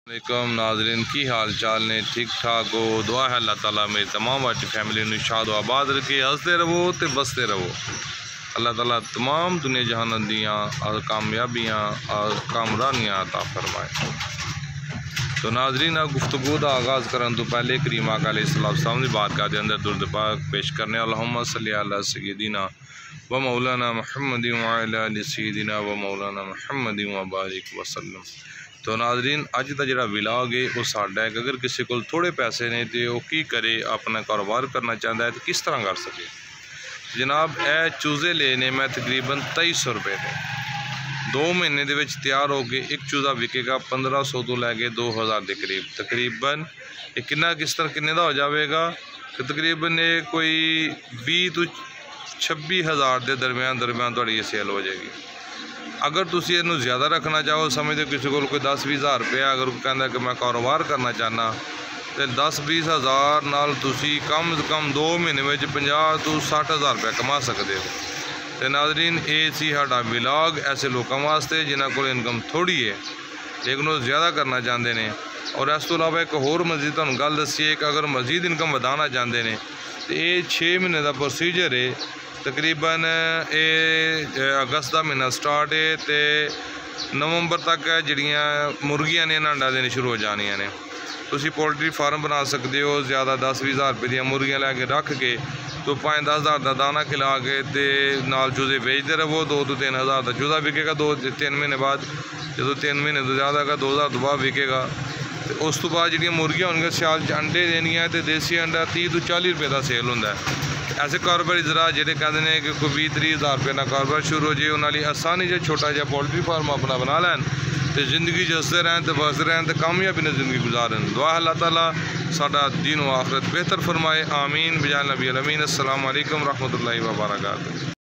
वालेकुम नाजरीन की हाल चाल ने ठीक ठाक हो। दुआ है अल्लाह ताला मेरी तमाम वाटी फैमिली में शाद आबाद रखे, हंसते रहो तो बसते रहो। अल्लाह ताला तमाम दुनिया जहान दियाँ और कामयाबियाँ और कामरानियाँ अता फरमाए। तो नाजरीन गुफ्तगू का आगाज़ करने तो पहले करीम आका अलैहिस्सलाम की बारगाह के अंदर दुरूद पाक पेश करने अल्लाहुम्मा सल्ली अला सय्यिदिना व मौलाना मुहम्मद व अला आलि सय्यिदिना व मौलाना मुहम्मद व बारिक वसल्लम। तो नाजरीन अज का जोड़ा विलाग है वह साडा है कि अगर किसी को थोड़े पैसे ने तो वह की करे, अपना कारोबार करना चाहता है तो किस तरह कर सके। जनाब ए चूज़े लेने मैं तकरीबन 2300 रुपये थे 2 महीने के तैयार हो गए। एक चूज़ा विकेगा 1500 तो लैके 2000 के करीब तकरीबन। कितना किस तरह किन्ने का हो जाएगा कि तकरीबन कोई 20 तो 26,000 के दरम्यान थोड़ी सेल हो जाएगी। अगर तुम इनू ज़्यादा रखना चाहो, समझते किसी को कोई 10-20 हज़ार रुपया अगर कहता कि मैं कारोबार करना चाहना तो 10-20 हज़ार नाल तुसी कम से कम 2 महीने में 50 तो 60,000 रुपया कमा सकते हो। तो नाजरीन ये सी साडा विलाग ऐसे लोगों वास्ते जिन्हों को इनकम थोड़ी है लेकिन वो ज़्यादा करना चाहते हैं। और इस तो इलावा एक होर मजीद तुहानूं गल दसी है कि अगर मजीद इनकम वधाना चाहते हैं तो ये 6 महीने का प्रोसीजर है। तकरीबन ये अगस्त का महीना स्टार्ट है तो नवंबर तक जड़ियाँ मुर्गियां ने अंडा देने शुरू हो जानिया ने। तुसी पोल्ट्री फार्म बना सकते हो, ज़्यादा 10-20 हज़ार रुपये दी मुर्गियां लैके रख के तो 5-10 हज़ार का दाना खिला के ते नाल चूज़े बेचते रहो। 2 तो 3 हज़ार का चूज़ा बिकेगा 2-3 महीने बाद। जो 3 महीने तो ज़्यादा का 2000 तो बाद बिकेगा। तो उस तो बाद जी मुर्गियां होंगे सियाल अंडे देनिया तो देसी अंडा 30 तो 40 रुपये का सेल होंगे। ऐसे कारोबारी जरा जो कहते हैं कि कोई 20-30 हज़ार रुपये का कारोबार शुरू हो जाए उन्होंने आसानी से छोटा जहा पोल्ट्री फार्म अपना बना लैन तो जिंदगी हंसते रहन तो बसते रहन तो कामयाबी ने जिंदगी गुजारन। दुआ अल्लाह ताला साडा दीन व आखिरत बेहतर फरमाए। आमीन बिजान नबी अमीन। अस्सलाम वालेकुम रहमतुल्लाहि व बरकातुहू।